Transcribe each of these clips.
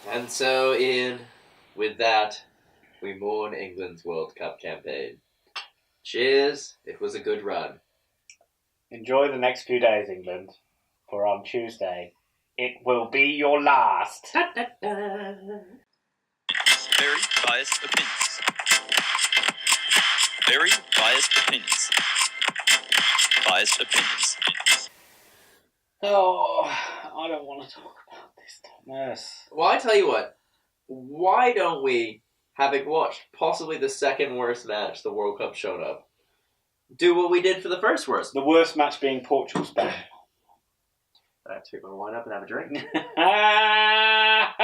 And so, Ian, with that, we mourn England's World Cup campaign. Cheers, it was a good run. Enjoy the next few days, England, for on Tuesday, it will be your last. Very biased opinions. Very biased opinions. Biased opinions. Oh, I don't want to talk about this, Thomas. Well, I tell you what, why don't we, having watched possibly the second worst match the World Cup showed up, do what we did for the first worst? The worst match being Portugal-Spain. I have to pick my wine up and have a drink. I've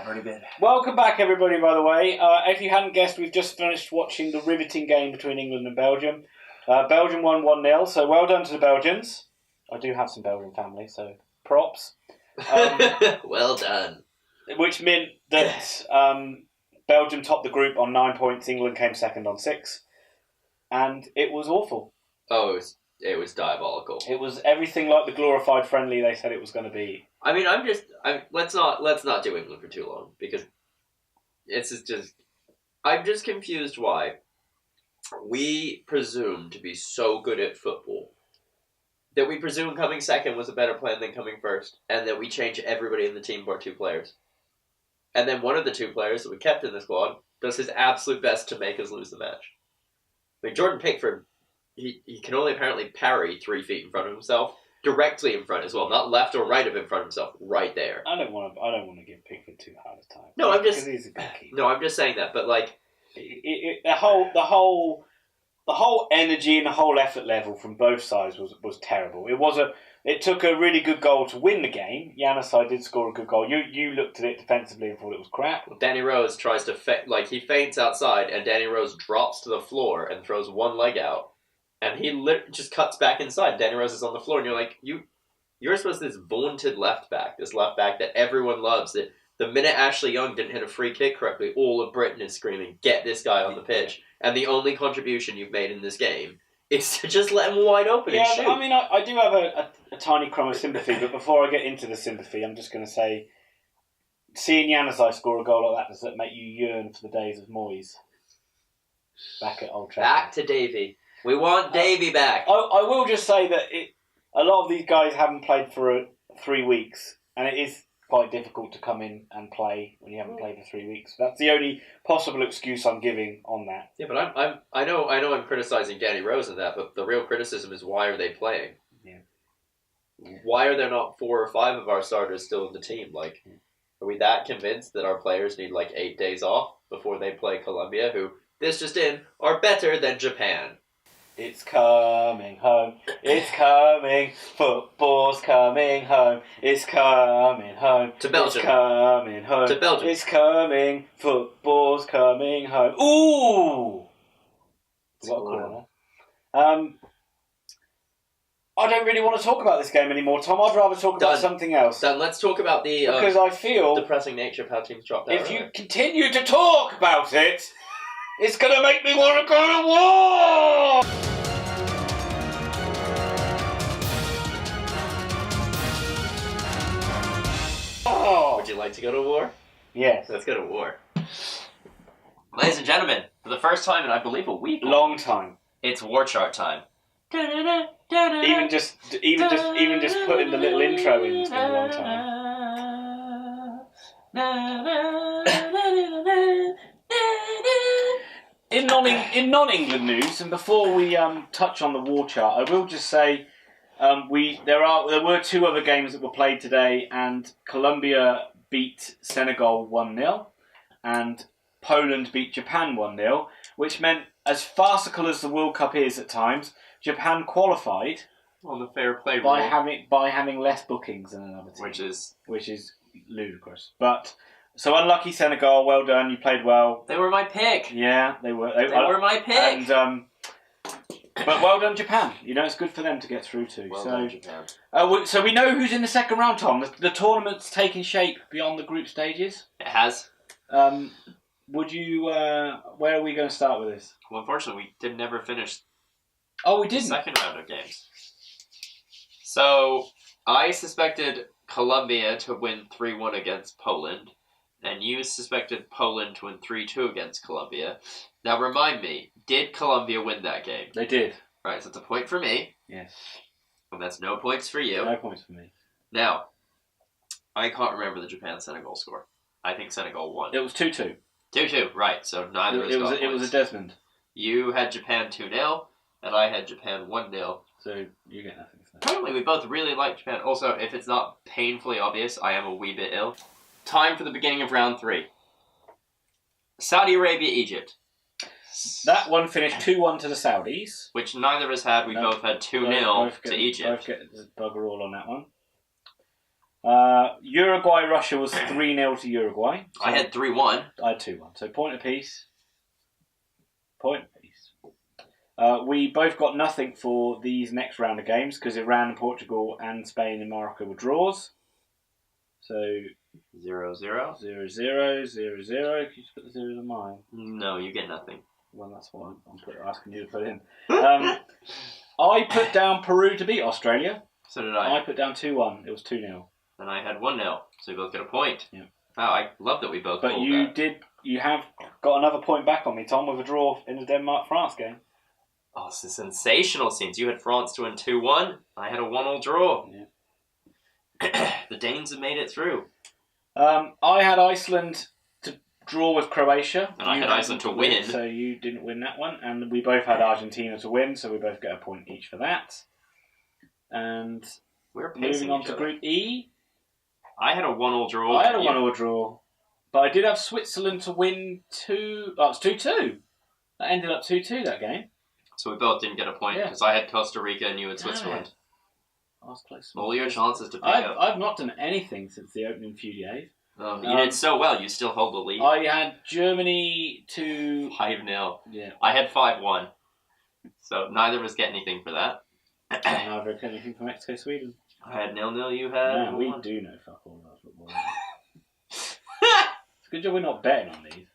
already been. Welcome back, everybody, by the way. If you hadn't guessed, we've just finished watching the riveting game between England and Belgium. Belgium won 1-0, so well done to the Belgians. I do have some Belgian family, so props. Well done. Which meant that Belgium topped the group on 9 points, England came second on 6. And it was awful. Oh, it was diabolical. It was everything like the glorified friendly they said it was going to be. I mean, let's not do England for too long, because I'm just confused why we presume to be so good at football that we presume coming second was a better plan than coming first, and that we change everybody in the team but 2 players. And then one of the 2 players that we kept in the squad does his absolute best to make us lose the match. Like Jordan Pickford, he can only apparently parry 3 feet in front of himself, directly in front as well, not left or right of in front of himself, right there. I don't want to give Pickford too hard a time. No, because he's a good keeper. No, I'm just saying that, but like the whole energy and the whole effort level from both sides was terrible. It took a really good goal to win the game. Januzaj did score a good goal. You looked at it defensively and thought it was crap. Danny Rose tries to he feints outside, and Danny Rose drops to the floor and throws one leg out, and he just cuts back inside. Danny Rose is on the floor, and you're like, you're supposed to be this vaunted left back that everyone loves. That the minute Ashley Young didn't hit a free kick correctly, all of Britain is screaming, "Get this guy on the pitch!" And the only contribution you've made in this game is to just let him wide open and shoot. Yeah, I mean, I do have a tiny crumb of sympathy, but before I get into the sympathy, I'm just going to say, seeing Januzaj score a goal like that, does that make you yearn for the days of Moyes back at Old Trafford? Back to Davy. We want Davy back. I will just say that a lot of these guys haven't played for 3 weeks, and it is quite difficult to come in and play when you haven't played for 3 weeks. That's the only possible excuse I'm giving on that. Yeah, but I know I'm criticizing Danny Rose in that, but the real criticism is, why are they playing? Yeah. Why are there not 4 or 5 of our starters still in the team? Like, are we that convinced that our players need like 8 days off before they play Colombia, who, this just in, are better than Japan? It's coming home, it's coming, football's coming home, it's coming home, to Belgium. It's coming home, to Belgium. It's coming, football's coming home. Ooh! What a corner. I don't really want to talk about this game anymore, Tom. I'd rather talk about something else. Then let's talk about the because I feel depressing nature of how teams dropped out. If you continue to talk about it, it's going to make me want to go to war! Oh. Would you like to go to war? Yes. Let's go to war. Ladies and gentlemen, for the first time in, I believe, a week. Long time. It's war chart time. Even just putting the little intro in has been a long time. In non-England news, and before we touch on the war chart, I will just say there were 2 other games that were played today, and Colombia beat Senegal 1-0, and Poland beat Japan 1-0, which meant, as farcical as the World Cup is at times, Japan qualified on the fair play by having less bookings than another team, which is ludicrous. But so unlucky Senegal. Well done, you played well. They were my pick. Yeah, they were. They were my pick. And but well done, Japan. You know, it's good for them to get through too. Well done, Japan. So we know who's in the second round, Tom. The tournament's taking shape beyond the group stages. It has. Would you? Where are we going to start with this? Well, unfortunately, we never finish. Oh, we didn't. The second round of games. So I suspected Colombia to win 3-1 against Poland, and you suspected Poland to win 3-2 against Colombia. Now remind me, did Colombia win that game? They did. Right, so it's a point for me. Yes. And that's no points for you. No points for me. Now, I can't remember the Japan-Senegal score. I think Senegal won. It was 2-2. 2-2, right, so neither of us got It was a Desmond. You had Japan 2-0, and I had Japan 1-0. So you get nothing for that. Apparently we both really like Japan. Also, if it's not painfully obvious, I am a wee bit ill. Time for the beginning of round 3. Saudi Arabia, Egypt. That one finished 2-1 to the Saudis. Which neither of us had. We both had 2-0 to Egypt. Both get bugger all on that one. Uruguay, Russia was 3-0 to Uruguay. So I had 3-1. I had 2-1. So point apiece. Point apiece. We both got nothing for these next round of games because Iran and Portugal and Spain and Morocco were draws. So 0-0. 0-0, 0-0. Can you just put the zeros on mine? No, you get nothing. Well, that's why I'm asking you to put in. I put down Peru to beat Australia. So did I. I put down 2-1. It was 2-0. And I had 1-0. So we both get a point. Yeah. Wow, I love that we both But pulled you that. you have got another point back on me, Tom, with a draw in the Denmark-France game. Oh, it's a sensational scenes. You had France to win 2-1. I had a 1-1 draw. Yeah. The Danes have made it through. I had Iceland to draw with Croatia. And I had Iceland to win. So you didn't win that one. And we both had Argentina to win, so we both get a point each for that. And We're moving on each to other. Group E. I had a 1-1 draw. I had a 1-1 draw. But I did have Switzerland to win 2... Oh, it's 2-2. That ended up 2-2, that game. So we both didn't get a point because I had Costa Rica and you had Switzerland. I was close. All your chances to pick up. I've not done anything since the opening few days. You did so well. You still hold the lead. I had Germany to... 5-0. Yeah. I had 5-1. So neither of us get anything for that. And neither get anything from Mexico, Sweden. I had 0-0. You had... Yeah, we 1-1. do know fuck all about football. It's a good job we're not betting on these.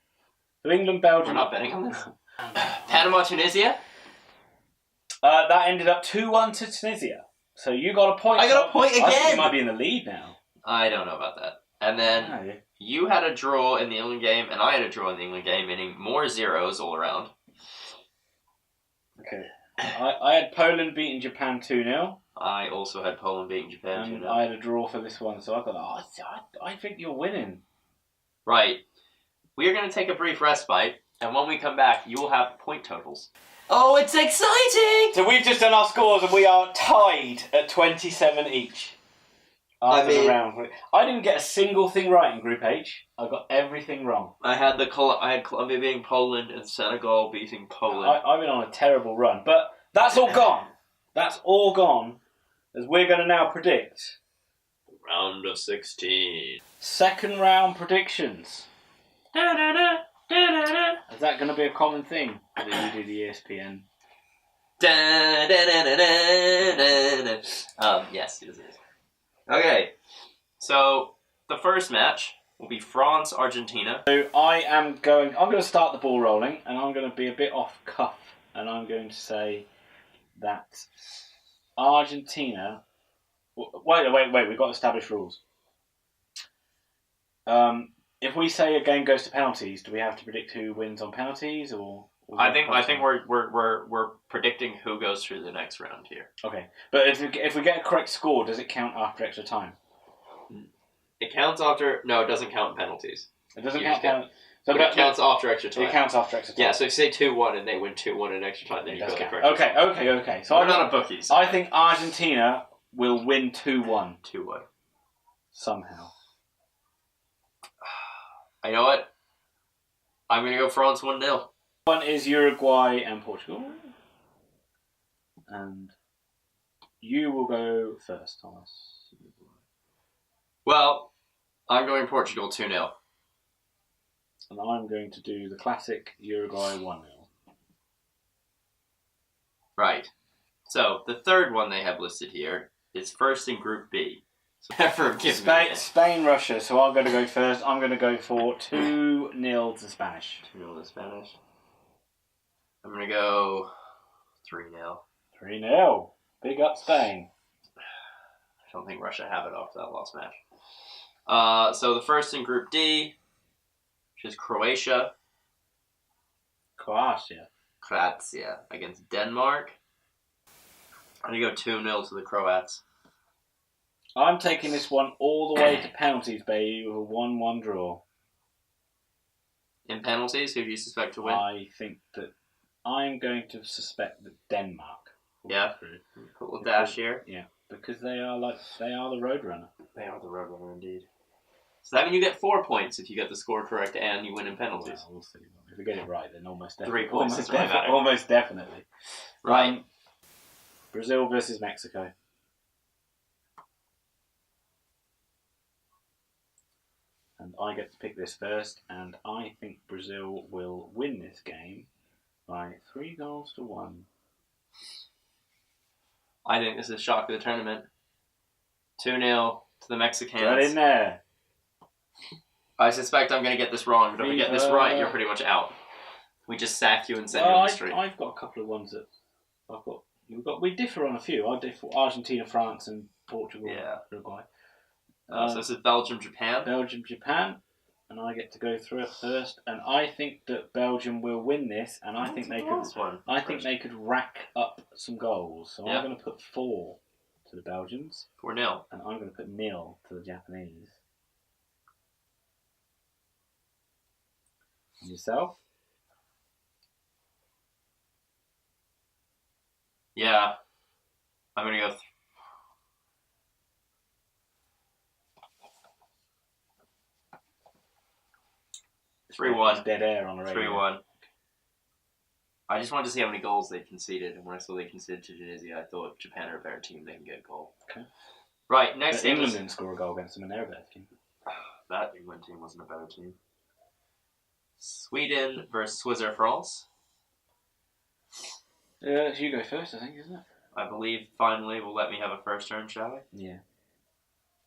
So England, Belgium... We're not betting on this. Panama, Tunisia. That ended up 2-1 to Tunisia. So you got a point. I got a point I think again. you might be in the lead now. I don't know about that. And then you had a draw in the England game, and I had a draw in the England game, meaning more zeros all around. Okay. I had Poland beating Japan 2-0. I also had Poland beating Japan And 2-0. I had a draw for this one, so I thought, I think you're winning. Right. We are going to take a brief respite, and when we come back, you will have point totals. Oh, it's exciting! So we've just done our scores and we are tied at 27 each. After the round. I didn't get a single thing right in Group H. I got everything wrong. I had Colombia beating Poland and Senegal beating Poland. I've been on a terrible run, but that's all gone. That's all gone, as we're going to now predict. Round of 16. Second round predictions. Da-da-da, da-da-da. Is that going to be a common thing? Or do you do the ESPN? Yes, it is. Okay, so the first match will be France-Argentina. So I'm going to start the ball rolling, and I'm going to be a bit off cuff, and I'm going to say that Argentina... Wait, we've got established rules. If we say a game goes to penalties, do we have to predict who wins on penalties, or? I think we're predicting who goes through the next round here. Okay, but if we get a correct score, does it count after extra time? It counts after. No, it doesn't count penalties. It doesn't You count. just So but it counts after extra time. It counts after extra time. Yeah, so if you say 2-1 and they win 2-1 in extra time, then you go the correct. Okay. So we're not a bookies. I think Argentina will win 2-1 2-1 somehow. You know what? I'm gonna go France 1-0. One is Uruguay and Portugal. And you will go first, Thomas. Well, I'm going Portugal 2-0. And I'm going to do the classic Uruguay 1-0. Right. So, the third one they have listed here is first in Group B. So, forgive me. Spain, Russia. So I'm going to go first. I'm going to go for 2-0 to Spanish. 2-0 to Spanish. I'm going to go 3-0. 3-0. Big up Spain. I don't think Russia have it after that last match. So the first in Group D, which is Croatia against Denmark. I'm going to go 2-0 to the Croats. I'm taking this one all the way to penalties, baby, with a 1-1 draw. In penalties, who do you suspect to win? I think that I'm going to suspect that Denmark will Yeah. go through. Put a little dash here. Yeah, because they are the roadrunner. They are the roadrunner indeed. So that means you get 4 points if you get the score correct and you win in penalties. Well, we'll see. If we get it right, then almost 3 points. Almost definitely. Right. Brazil versus Mexico. And I get to pick this first, and I think Brazil will win this game by 3-1. I think this is shock of the tournament. 2-0 to the Mexicans. Right in there. I suspect I'm going to get this wrong, but if I get this right, you're pretty much out. We just sack you and send you on the street. I've got a couple of ones that we differ on a few. I differ Argentina, France, and Portugal, Uruguay. So this is Belgium, Japan. Belgium, Japan, and I get to go through it first. And I think that Belgium will win this, and I think they could rack up some goals. So I'm going to put 4 to the Belgians. 4-0. And I'm going to put 0 to the Japanese. And yourself? Yeah. I'm going to go 3-1. Dead air on the radio. 3-1. I just wanted to see how many goals they conceded, and when I saw they conceded to Tunisia, I thought Japan are a better team, they can get a goal. Okay. Right, next game. England didn't score a goal against them, and they're a better team. That England team wasn't a better team. Sweden versus Swizzer France. You go first, I think, isn't it? I believe finally will let me have a first turn, shall I? Yeah.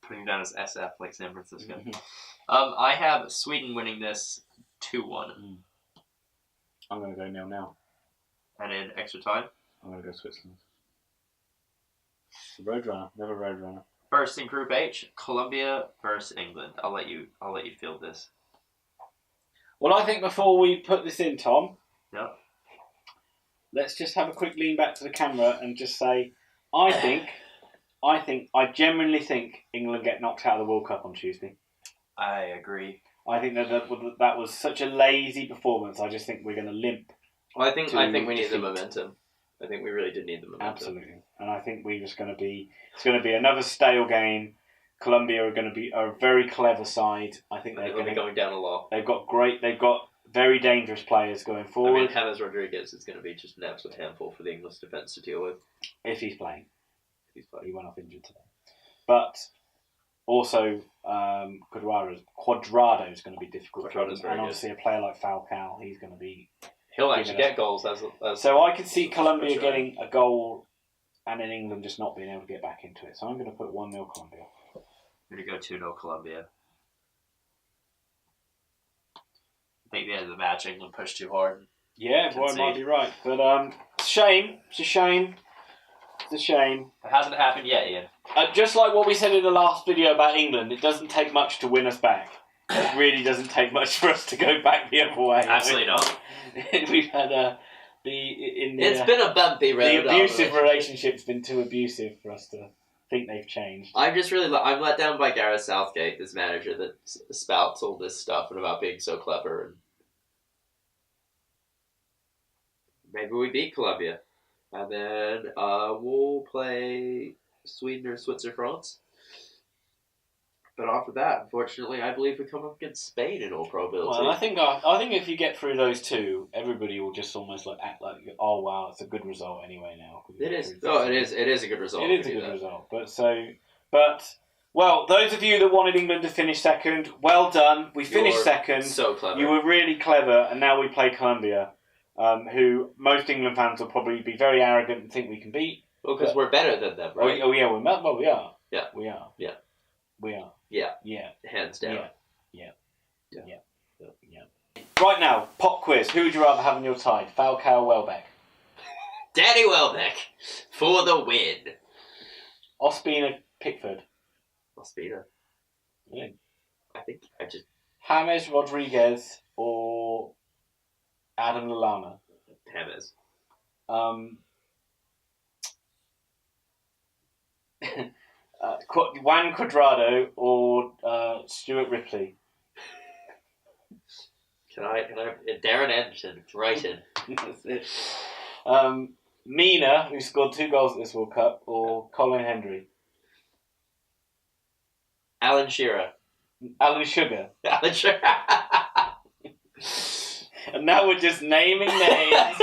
Putting down as SF like San Francisco. I have Sweden winning this 2-1. I'm going to go 0-0. And in extra time? I'm going to go Switzerland. Roadrunner, never Roadrunner. First in Group H, Colombia versus England. I'll let you field this. Well, I think before we put this in, Tom, let's just have a quick lean back to the camera and just say, I genuinely think England get knocked out of the World Cup on Tuesday. I agree. I think that was such a lazy performance. I just think we're going to limp. Well, I think we need the momentum. I think we really did need the momentum. Absolutely, and I think it's going to be another stale game. Colombia are going to be a very clever side. I think they're going to be going down a lot. They've got very dangerous players going forward. I mean, James Rodriguez is going to be just an absolute handful for the English defence to deal with. If he's playing. He went off injured today. But also, Quadrado is going to be difficult. And obviously a player like Falcao, he's going to be... He'll actually get goals. So I could see Colombia getting a goal and then England just not being able to get back into it. So I'm going to put 1-0 Colombia. I'm going to go 2-0 Colombia. I think the end of the match, England pushed too hard. Yeah, boy, might be right. But it's a shame. It's a shame. It's a shame. It hasn't happened yet, Ian. Just like what we said in the last video about England, it doesn't take much to win us back. It really doesn't take much for us to go back the other way. Absolutely not. We've had it's been a bumpy road. The abusive relationship's been too abusive for us to think they've changed. I'm let down by Gareth Southgate, this manager that spouts all this stuff and about being so clever. And maybe we beat Colombia, and then we'll play Sweden or Switzerland, France. But after that, unfortunately, I believe we come up against Spain in all probability. Well, I think if you get through those two, everybody will just almost act like, oh wow, it's a good result anyway now. It is. Oh, it is. It is a good result. It is a good result. Well, those of you that wanted England to finish second, well done. We finished second. So clever. You were really clever, and now we play Colombia, who most England fans will probably be very arrogant and think we can beat. Well, because we're better than them, right? Oh yeah, we are. Yeah. We are. Yeah. We are. Yeah. Yeah. Hands down. Yeah. Right now, pop quiz. Who would you rather have on your side? Falcao or Welbeck? Danny Welbeck for the win. Ospina Pickford. Ospina. Yeah. I think I just James Rodriguez or Adam Lallana. James. Juan Cuadrado or Stuart Ripley. Can I Darren Anderson, right in. That's it. Mina, who scored 2 goals at this World Cup, or Colin Hendry. Alan Shearer. Alan Sugar. Alan Shearer. And now we're just naming names.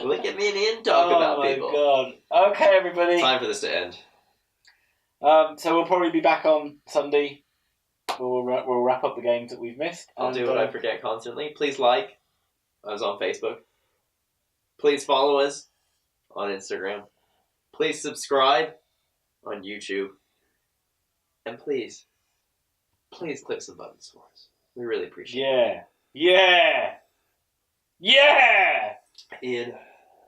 Look at me and Ian talk about people. Oh my god. Okay, everybody. Time for this to end. So we'll probably be back on Sunday. We'll wrap up the games that we've missed. I'll do what I forget constantly. Please like us on Facebook. Please follow us on Instagram. Please subscribe on YouTube. And please click some buttons for us. We really appreciate it. Yeah! Ian,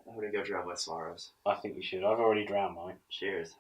I'm going to go drown my sorrows. I think we should. I've already drowned mine. Cheers.